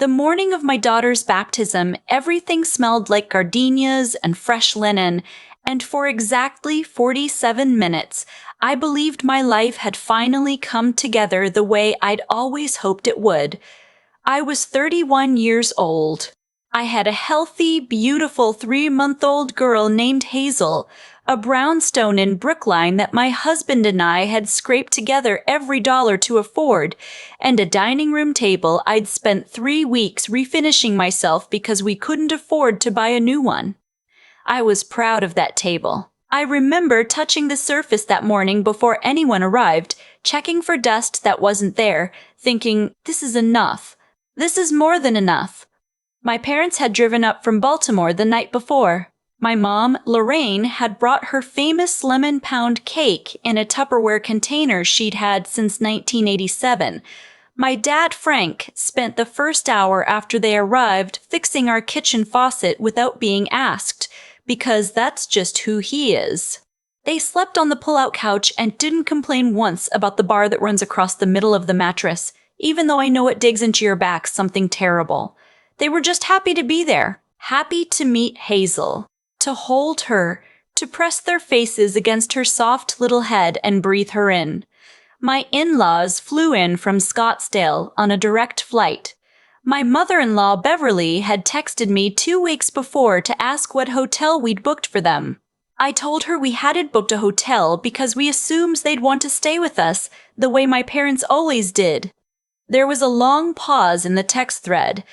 The morning of my daughter's baptism, everything smelled like gardenias and fresh linen, and for exactly 47 minutes, I believed my life had finally come together the way I'd always hoped it would. I was 31 years old. I had a healthy, beautiful 3-month-old girl named Hazel, a brownstone in Brookline that my husband and I had scraped together every dollar to afford, and a dining room table I'd spent 3 weeks refinishing myself because we couldn't afford to buy a new one. I was proud of that table. I remember touching the surface that morning before anyone arrived, checking for dust that wasn't there, thinking, this is enough. This is more than enough. My parents had driven up from Baltimore the night before. My mom, Lorraine, had brought her famous lemon pound cake in a Tupperware container she'd had since 1987. My dad, Frank, spent the first hour after they arrived fixing our kitchen faucet without being asked, because that's just who he is. They slept on the pull-out couch and didn't complain once about the bar that runs across the middle of the mattress, even though I know it digs into your back something terrible. They were just happy to be there, happy to meet Hazel, to hold her, to press their faces against her soft little head and breathe her in. My in-laws flew in from Scottsdale on a direct flight. My mother-in-law, Beverly, had texted me 2 weeks before to ask what hotel we'd booked for them. I told her we hadn't booked a hotel because we assumed they'd want to stay with us, the way my parents always did. There was a long pause in the text thread.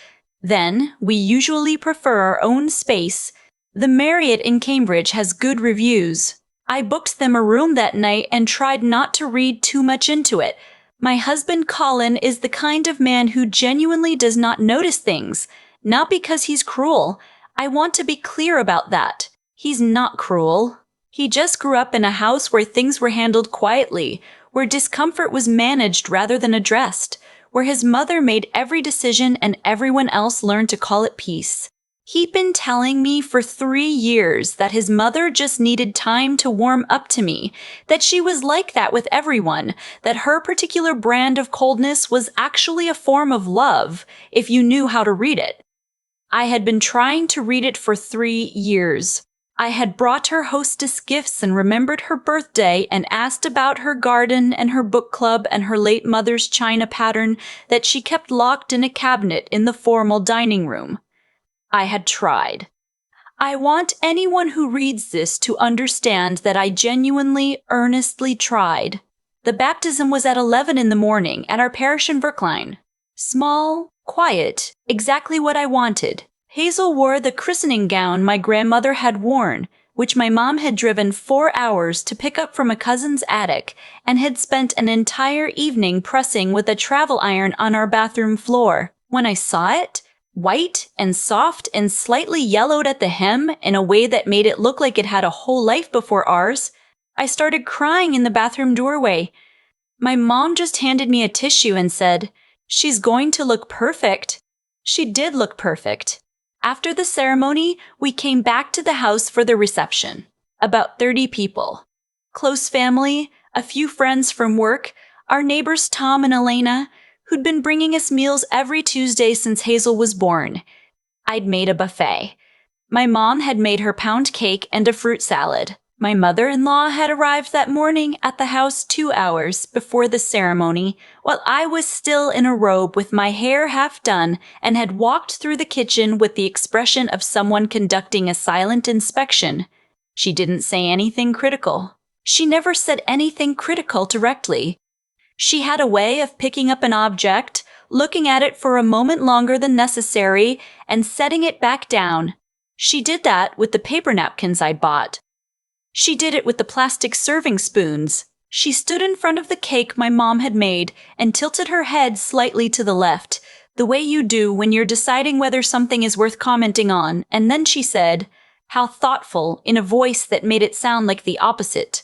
Then, we usually prefer our own space. The Marriott in Cambridge has good reviews. I booked them a room that night and tried not to read too much into it. My husband Colin is the kind of man who genuinely does not notice things, not because he's cruel. I want to be clear about that. He's not cruel. He just grew up in a house where things were handled quietly, where discomfort was managed rather than addressed, where his mother made every decision and everyone else learned to call it peace. He'd been telling me for 3 years that his mother just needed time to warm up to me, that she was like that with everyone, that her particular brand of coldness was actually a form of love, if you knew how to read it. I had been trying to read it for 3 years. I had brought her hostess gifts and remembered her birthday and asked about her garden and her book club and her late mother's china pattern that she kept locked in a cabinet in the formal dining room. I had tried. I want anyone who reads this to understand that I genuinely, earnestly tried. The baptism was at 11 in the morning at our parish in Brookline. Small, quiet, exactly what I wanted. Hazel wore the christening gown my grandmother had worn, which my mom had driven 4 hours to pick up from a cousin's attic and had spent an entire evening pressing with a travel iron on our bathroom floor. When I saw it, white and soft and slightly yellowed at the hem in a way that made it look like it had a whole life before ours, I started crying in the bathroom doorway. My mom just handed me a tissue and said, "She's going to look perfect." She did look perfect. After the ceremony, we came back to the house for the reception. About 30 people. Close family, a few friends from work, our neighbors Tom and Elena, who'd been bringing us meals every Tuesday since Hazel was born. I'd made a buffet. My mom had made her pound cake and a fruit salad. My mother-in-law had arrived that morning at the house 2 hours before the ceremony, while I was still in a robe with my hair half done and had walked through the kitchen with the expression of someone conducting a silent inspection. She didn't say anything critical. She never said anything critical directly. She had a way of picking up an object, looking at it for a moment longer than necessary, and setting it back down. She did that with the paper napkins I'd bought. She did it with the plastic serving spoons. She stood in front of the cake my mom had made and tilted her head slightly to the left, the way you do when you're deciding whether something is worth commenting on, and then she said, "How thoughtful," in a voice that made it sound like the opposite.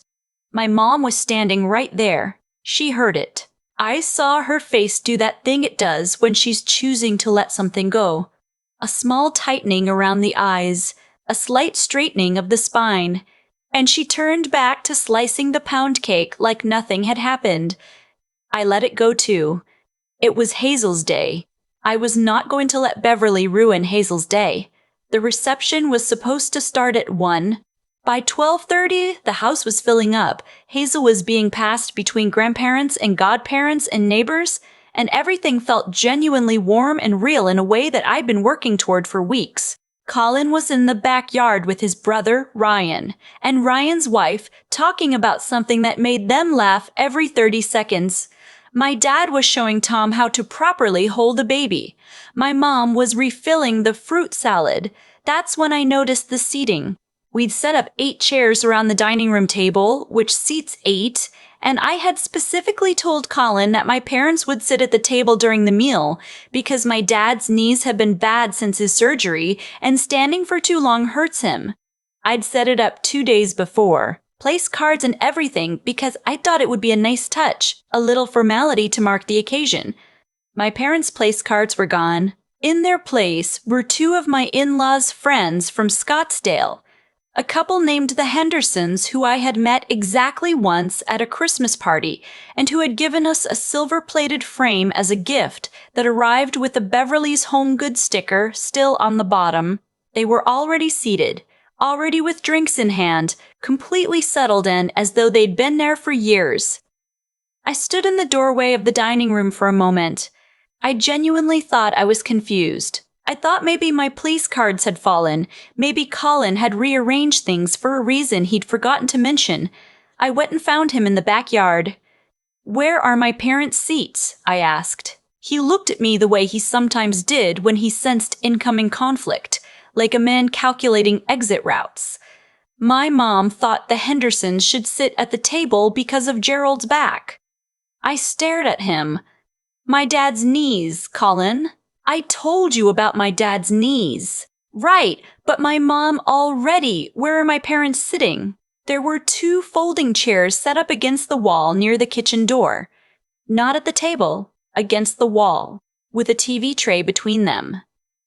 My mom was standing right there. She heard it. I saw her face do that thing it does when she's choosing to let something go. A small tightening around the eyes, a slight straightening of the spine, and she turned back to slicing the pound cake like nothing had happened. I let it go too. It was Hazel's day. I was not going to let Beverly ruin Hazel's day. The reception was supposed to start at 1. By 12:30, the house was filling up. Hazel was being passed between grandparents and godparents and neighbors, and everything felt genuinely warm and real in a way that I'd been working toward for weeks. Colin was in the backyard with his brother, Ryan, and Ryan's wife, talking about something that made them laugh every 30 seconds. My dad was showing Tom how to properly hold a baby. My mom was refilling the fruit salad. That's when I noticed the seating. We'd set up 8 chairs around the dining room table, which seats 8, and I had specifically told Colin that my parents would sit at the table during the meal because my dad's knees have been bad since his surgery and standing for too long hurts him. I'd set it up 2 days before, placed cards and everything because I thought it would be a nice touch, a little formality to mark the occasion. My parents' place cards were gone. In their place were 2 of my in-laws' friends from Scottsdale. A couple named the Hendersons who I had met exactly once at a Christmas party and who had given us a silver-plated frame as a gift that arrived with a Beverly's Home Goods sticker still on the bottom. They were already seated, already with drinks in hand, completely settled in as though they'd been there for years. I stood in the doorway of the dining room for a moment. I genuinely thought I was confused. I thought maybe my place cards had fallen. Maybe Colin had rearranged things for a reason he'd forgotten to mention. I went and found him in the backyard. "Where are my parents' seats?" I asked. He looked at me the way he sometimes did when he sensed incoming conflict, like a man calculating exit routes. My mom thought the Hendersons should sit at the table because of Gerald's back. I stared at him. "My dad's knees, Colin. I told you about my dad's knees." "Right, but my mom already. Where are my parents sitting?" There were 2 folding chairs set up against the wall near the kitchen door. Not at the table, against the wall, with a TV tray between them.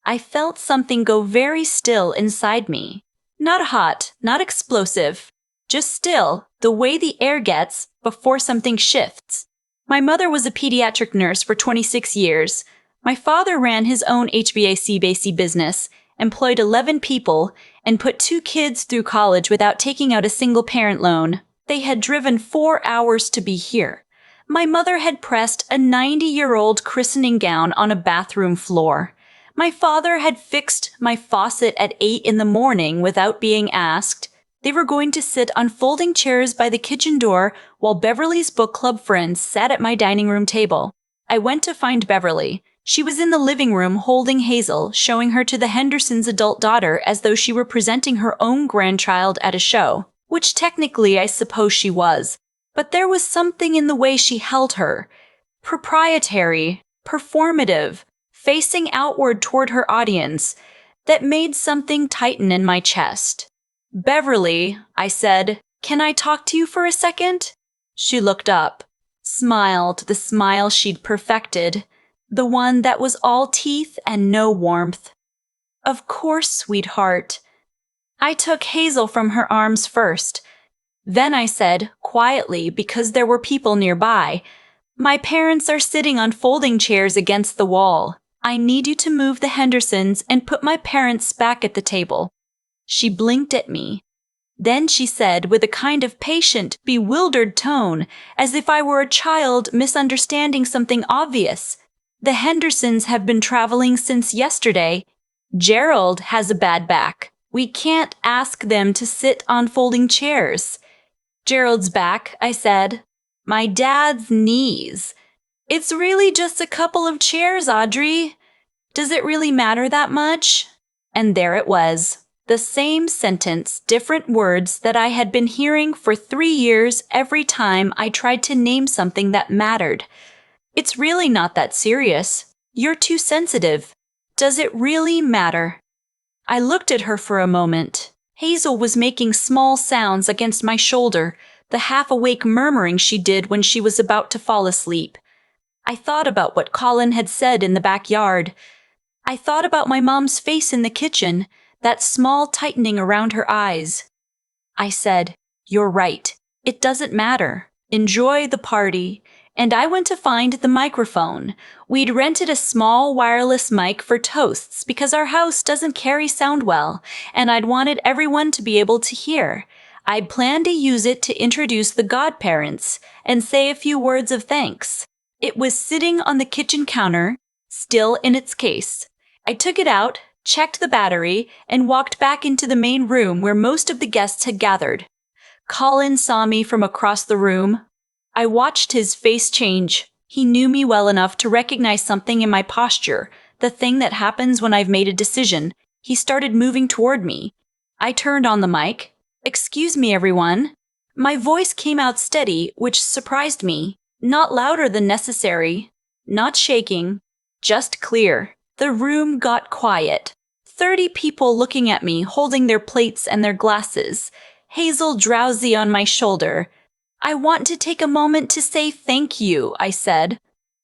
I felt something go very still inside me. Not hot, not explosive, just still, the way the air gets before something shifts. My mother was a pediatric nurse for 26 years. My father ran his own HVAC business, employed 11 people, and put 2 kids through college without taking out a single parent loan. They had driven 4 hours to be here. My mother had pressed a 90-year-old christening gown on a bathroom floor. My father had fixed my faucet at 8 in the morning without being asked. They were going to sit on folding chairs by the kitchen door while Beverly's book club friends sat at my dining room table. I went to find Beverly. She was in the living room holding Hazel, showing her to the Hendersons' adult daughter as though she were presenting her own grandchild at a show, which technically I suppose she was. But there was something in the way she held her. Proprietary, performative, facing outward toward her audience, that made something tighten in my chest. "Beverly," I said, "can I talk to you for a second?" She looked up, smiled the smile she'd perfected, the one that was all teeth and no warmth. "Of course, sweetheart." I took Hazel from her arms first. Then I said, quietly, because there were people nearby, "My parents are sitting on folding chairs against the wall. I need you to move the Hendersons and put my parents back at the table." She blinked at me. Then she said with a kind of patient, bewildered tone, as if I were a child misunderstanding something obvious, "The Hendersons have been traveling since yesterday. Gerald has a bad back. We can't ask them to sit on folding chairs." "Gerald's back," I said. "My dad's knees." "It's really just a couple of chairs, Audrey. Does it really matter that much?" And there it was. The same sentence, different words that I had been hearing for 3 years every time I tried to name something that mattered. "It's really not that serious. You're too sensitive. Does it really matter?" I looked at her for a moment. Hazel was making small sounds against my shoulder, the half-awake murmuring she did when she was about to fall asleep. I thought about what Colin had said in the backyard. I thought about my mom's face in the kitchen, that small tightening around her eyes. I said, "You're right. It doesn't matter. Enjoy the party. and I went to find the microphone. We'd rented a small wireless mic for toasts because our house doesn't carry sound well, and I'd wanted everyone to be able to hear. I'd planned to use it to introduce the godparents and say a few words of thanks. It was sitting on the kitchen counter, still in its case. I took it out, checked the battery, and walked back into the main room where most of the guests had gathered. Colin saw me from across the room. I watched his face change. He knew me well enough to recognize something in my posture, the thing that happens when I've made a decision. He started moving toward me. I turned on the mic. "Excuse me, everyone." My voice came out steady, which surprised me. Not louder than necessary. Not shaking. Just clear. The room got quiet. 30 people looking at me, holding their plates and their glasses. Hazel drowsy on my shoulder. "I want to take a moment to say thank you," I said.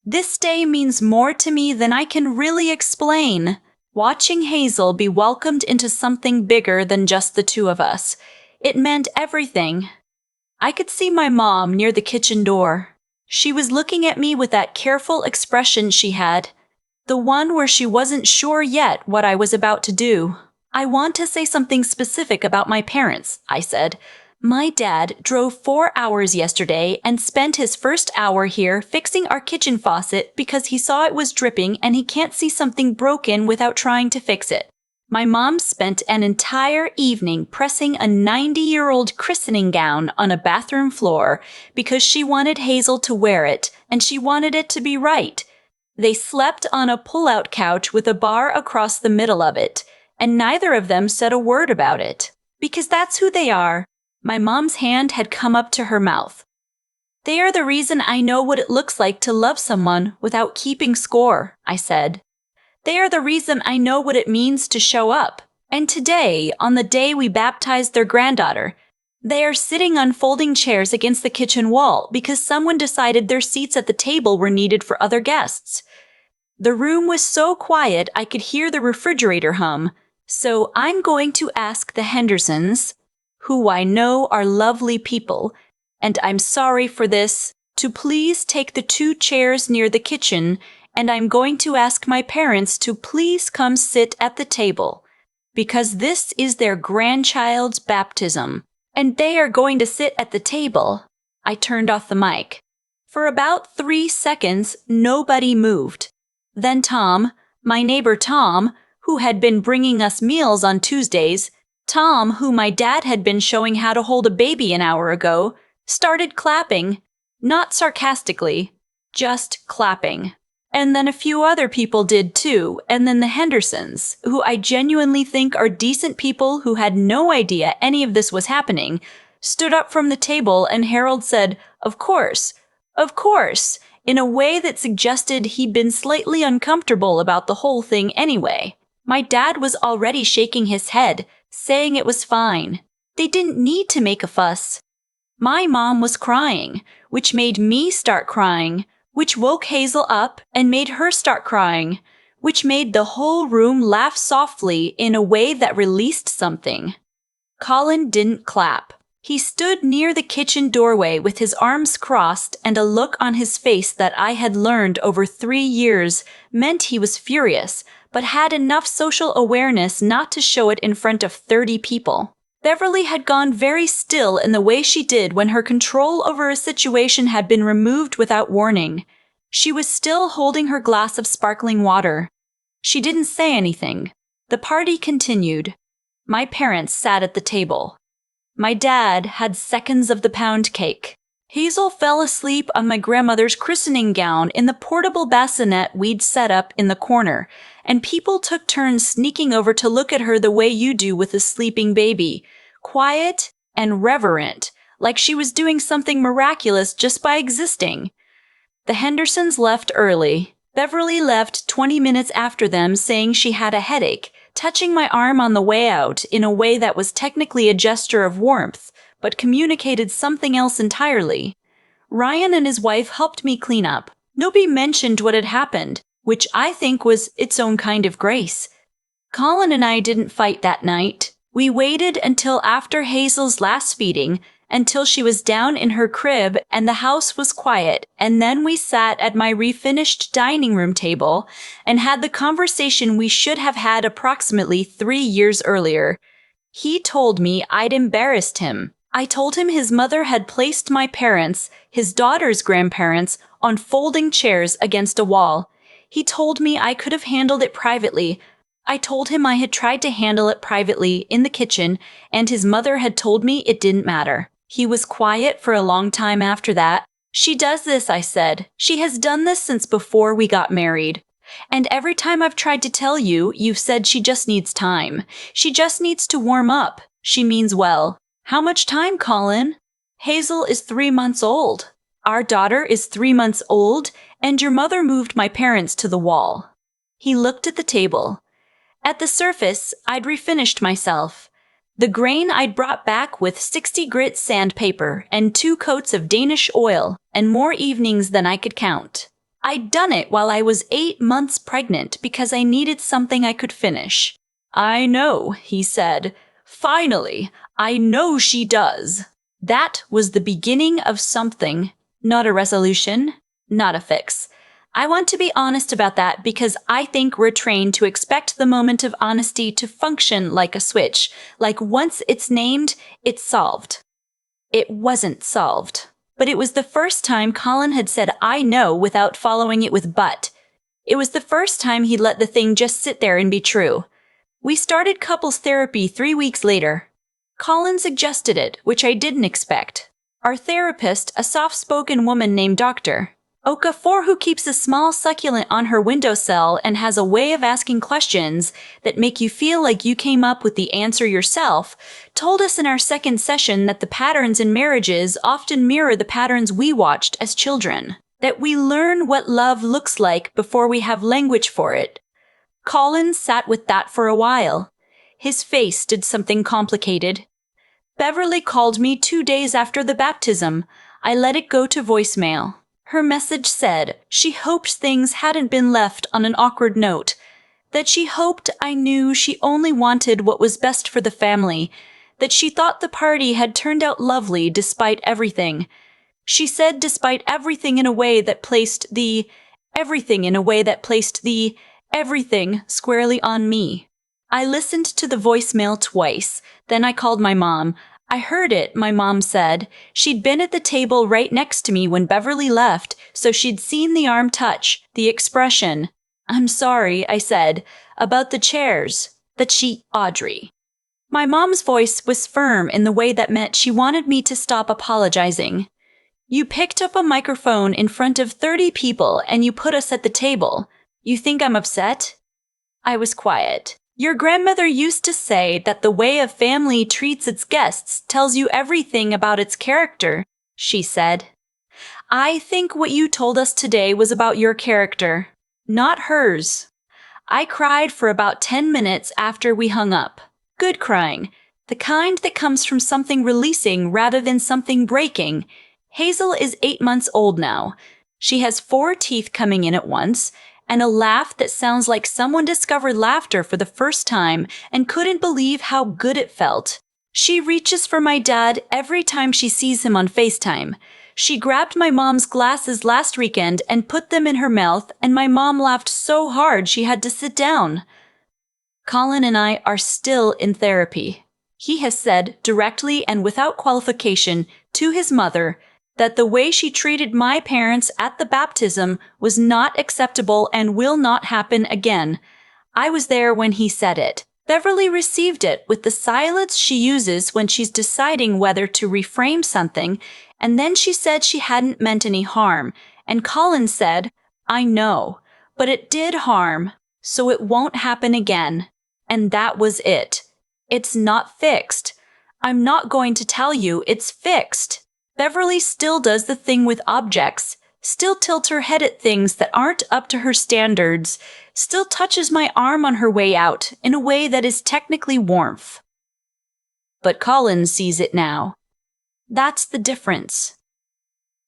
"This day means more to me than I can really explain." Watching Hazel be welcomed into something bigger than just the two of us, it meant everything. I could see my mom near the kitchen door. She was looking at me with that careful expression she had, the one where she wasn't sure yet what I was about to do. "I want to say something specific about my parents," I said. "My dad drove 4 hours yesterday and spent his first hour here fixing our kitchen faucet because he saw it was dripping and he can't see something broken without trying to fix it. My mom spent an entire evening pressing a 90-year-old christening gown on a bathroom floor because she wanted Hazel to wear it and she wanted it to be right. They slept on a pull-out couch with a bar across the middle of it, and neither of them said a word about it. Because that's who they are." My mom's hand had come up to her mouth. "They are the reason I know what it looks like to love someone without keeping score," I said. "They are the reason I know what it means to show up. And today, on the day we baptized their granddaughter, they are sitting on folding chairs against the kitchen wall because someone decided their seats at the table were needed for other guests." The room was so quiet I could hear the refrigerator hum, so I'm going to ask the Hendersons, who I know are lovely people, and I'm sorry for this, to please take the 2 chairs near the kitchen, and I'm going to ask my parents to please come sit at the table, because this is their grandchild's baptism, and they are going to sit at the table. I turned off the mic. For about 3 seconds, nobody moved. Then Tom, my neighbor Tom, who had been bringing us meals on Tuesdays, Tom, who my dad had been showing how to hold a baby an hour ago, started clapping. Not sarcastically, just clapping. And then a few other people did too, and then the Hendersons, who I genuinely think are decent people who had no idea any of this was happening, stood up from the table and Harold said, of course, in a way that suggested he'd been slightly uncomfortable about the whole thing anyway. My dad was already shaking his head, saying it was fine. They didn't need to make a fuss. My mom was crying, which made me start crying, which woke Hazel up and made her start crying, which made the whole room laugh softly in a way that released something. Colin didn't clap. He stood near the kitchen doorway with his arms crossed and a look on his face that I had learned over 3 years meant he was furious, but had enough social awareness not to show it in front of 30 people. Beverly had gone very still in the way she did when her control over a situation had been removed without warning. She was still holding her glass of sparkling water. She didn't say anything. The party continued. My parents sat at the table. My dad had seconds of the pound cake. Hazel fell asleep on my grandmother's christening gown in the portable bassinet we'd set up in the corner, and people took turns sneaking over to look at her the way you do with a sleeping baby, quiet and reverent, like she was doing something miraculous just by existing. The Hendersons left early. Beverly left 20 minutes after them saying she had a headache, touching my arm on the way out in a way that was technically a gesture of warmth, but communicated something else entirely. Ryan and his wife helped me clean up. Nobody mentioned what had happened, which I think was its own kind of grace. Colin and I didn't fight that night. We waited until after Hazel's last feeding, until she was down in her crib and the house was quiet, and then we sat at my refinished dining room table and had the conversation we should have had approximately 3 years earlier. He told me I'd embarrassed him. I told him his mother had placed my parents, his daughter's grandparents, on folding chairs against a wall. He told me I could have handled it privately. I told him I had tried to handle it privately in the kitchen, and his mother had told me it didn't matter. He was quiet for a long time after that. She does this, I said. She has done this since before we got married. And every time I've tried to tell you, you've said she just needs time. She just needs to warm up. She means well. How much time, Colin? Hazel is 3 months old. Our daughter is 3 months old, and your mother moved my parents to the wall. He looked at the table. At the surface, I'd refinished myself. The grain I'd brought back with 60 grit sandpaper and 2 coats of Danish oil and more evenings than I could count. I'd done it while I was 8 months pregnant because I needed something I could finish. I know, he said. Finally, I know she does. That was the beginning of something, not a resolution, not a fix. I want to be honest about that because I think we're trained to expect the moment of honesty to function like a switch, like once it's named, it's solved. It wasn't solved, but it was the first time Colin had said I know without following it with but. It was the first time he'd let the thing just sit there and be true. We started couples therapy 3 weeks later. Colin suggested it, which I didn't expect. Our therapist, a soft-spoken woman named Dr. Okafor, who keeps a small succulent on her windowsill and has a way of asking questions that make you feel like you came up with the answer yourself, told us in our second session that the patterns in marriages often mirror the patterns we watched as children, that we learn what love looks like before we have language for it. Colin sat with that for a while. His face did something complicated. Beverly called me 2 days after the baptism. I let it go to voicemail. Her message said she hoped things hadn't been left on an awkward note, that she hoped I knew she only wanted what was best for the family, that she thought the party had turned out lovely despite everything. She said despite everything in a way that placed the everything squarely on me. I listened to the voicemail twice, then I called my mom. I heard it, my mom said. She'd been at the table right next to me when Beverly left, so she'd seen the arm touch, the expression. I'm sorry, I said, about the chairs, Audrey. My mom's voice was firm in the way that meant she wanted me to stop apologizing. You picked up a microphone in front of 30 people and you put us at the table. You think I'm upset? I was quiet. Your grandmother used to say that the way a family treats its guests tells you everything about its character, she said. I think what you told us today was about your character, not hers. I cried for about 10 minutes after we hung up. Good crying, the kind that comes from something releasing rather than something breaking. Hazel is 8 months old now. She has 4 teeth coming in at once, and a laugh that sounds like someone discovered laughter for the first time and couldn't believe how good it felt. She reaches for my dad every time she sees him on FaceTime. She grabbed my mom's glasses last weekend and put them in her mouth, and my mom laughed so hard she had to sit down. Colin and I are still in therapy. He has said directly and without qualification to his mother that the way she treated my parents at the baptism was not acceptable and will not happen again. I was there when he said it. Beverly received it with the silence she uses when she's deciding whether to reframe something, and then she said she hadn't meant any harm, and Colin said, I know, but it did harm, so it won't happen again. And that was it. It's not fixed. I'm not going to tell you it's fixed. Beverly still does the thing with objects, still tilts her head at things that aren't up to her standards, still touches my arm on her way out in a way that is technically warmth. But Colin sees it now. That's the difference.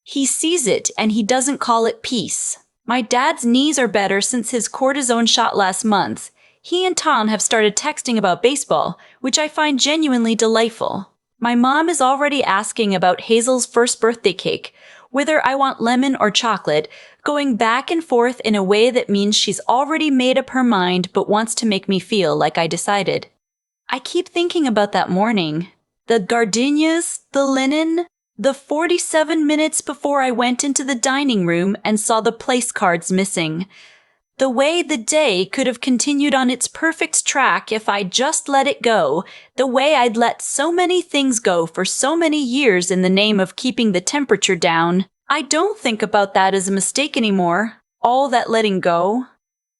He sees it and he doesn't call it peace. My dad's knees are better since his cortisone shot last month. He and Tom have started texting about baseball, which I find genuinely delightful. My mom is already asking about Hazel's first birthday cake, whether I want lemon or chocolate, going back and forth in a way that means she's already made up her mind but wants to make me feel like I decided. I keep thinking about that morning. The gardenias, the linen, the 47 minutes before I went into the dining room and saw the place cards missing. The way the day could have continued on its perfect track if I just let it go, the way I'd let so many things go for so many years in the name of keeping the temperature down. I don't think about that as a mistake anymore, all that letting go.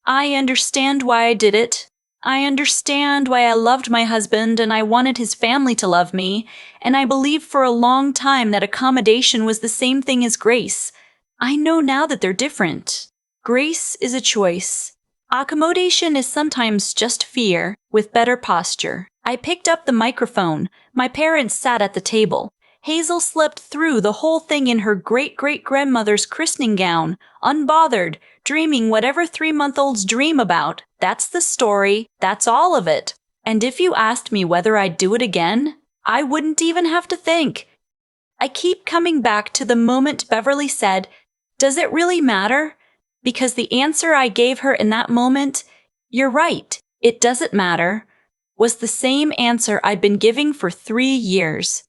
I understand why I did it. I understand why I loved my husband and I wanted his family to love me, and I believed for a long time that accommodation was the same thing as grace. I know now that they're different. Grace is a choice. Accommodation is sometimes just fear, with better posture. I picked up the microphone. My parents sat at the table. Hazel slept through the whole thing in her great-great-grandmother's christening gown, unbothered, dreaming whatever 3-month-olds dream about. That's the story. That's all of it. And if you asked me whether I'd do it again, I wouldn't even have to think. I keep coming back to the moment Beverly said, "Does it really matter?" Because the answer I gave her in that moment, "You're right, it doesn't matter," was the same answer I'd been giving for 3 years.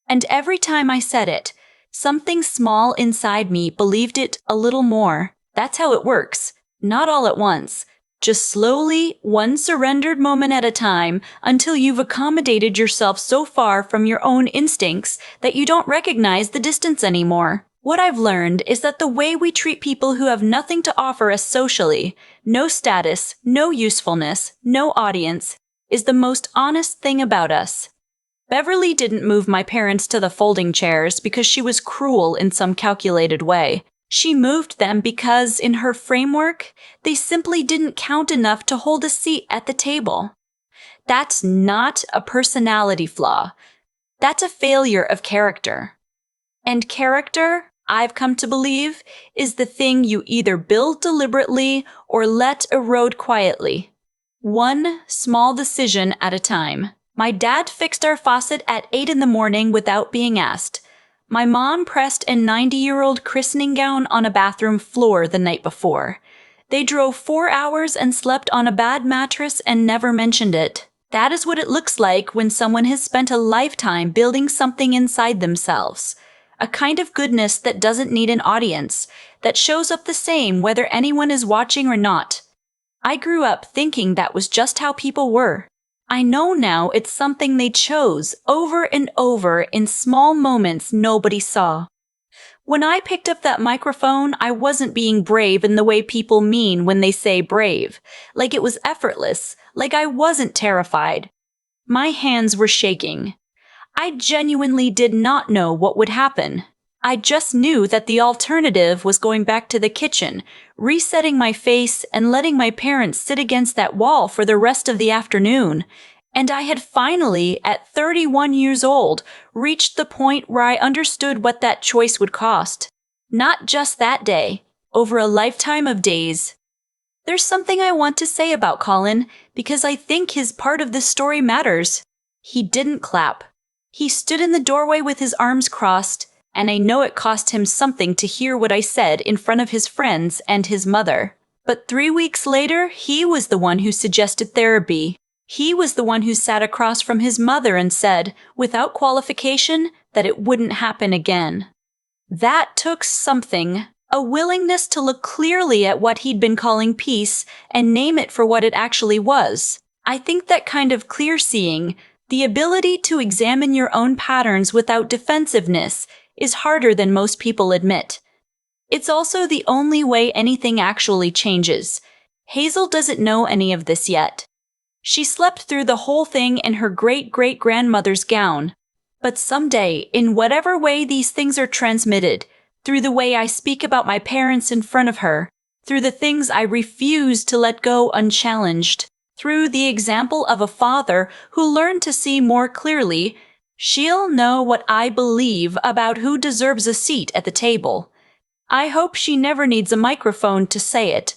And every time I said it, something small inside me believed it a little more. That's how it works. Not all at once. Just slowly, one surrendered moment at a time, until you've accommodated yourself so far from your own instincts that you don't recognize the distance anymore. What I've learned is that the way we treat people who have nothing to offer us socially, no status, no usefulness, no audience, is the most honest thing about us. Beverly didn't move my parents to the folding chairs because she was cruel in some calculated way. She moved them because, in her framework, they simply didn't count enough to hold a seat at the table. That's not a personality flaw. That's a failure of character. And character, I've come to believe, is the thing you either build deliberately or let erode quietly. One small decision at a time. My dad fixed our faucet at 8 in the morning without being asked. My mom pressed a 90-year-old christening gown on a bathroom floor the night before. They drove 4 hours and slept on a bad mattress and never mentioned it. That is what it looks like when someone has spent a lifetime building something inside themselves. A kind of goodness that doesn't need an audience, that shows up the same whether anyone is watching or not. I grew up thinking that was just how people were. I know now it's something they chose over and over in small moments nobody saw. When I picked up that microphone, I wasn't being brave in the way people mean when they say brave, like it was effortless, like I wasn't terrified. My hands were shaking. I genuinely did not know what would happen. I just knew that the alternative was going back to the kitchen, resetting my face and letting my parents sit against that wall for the rest of the afternoon. And I had finally, at 31 years old, reached the point where I understood what that choice would cost. Not just that day, over a lifetime of days. There's something I want to say about Colin, because I think his part of this story matters. He didn't clap. He stood in the doorway with his arms crossed, and I know it cost him something to hear what I said in front of his friends and his mother. But 3 weeks later, he was the one who suggested therapy. He was the one who sat across from his mother and said, without qualification, that it wouldn't happen again. That took something, a willingness to look clearly at what he'd been calling peace and name it for what it actually was. I think that kind of clear-seeing, the ability to examine your own patterns without defensiveness, is harder than most people admit. It's also the only way anything actually changes. Hazel doesn't know any of this yet. She slept through the whole thing in her great-great-grandmother's gown. But someday, in whatever way these things are transmitted, through the way I speak about my parents in front of her, through the things I refuse to let go unchallenged, through the example of a father who learned to see more clearly, she'll know what I believe about who deserves a seat at the table. I hope she never needs a microphone to say it.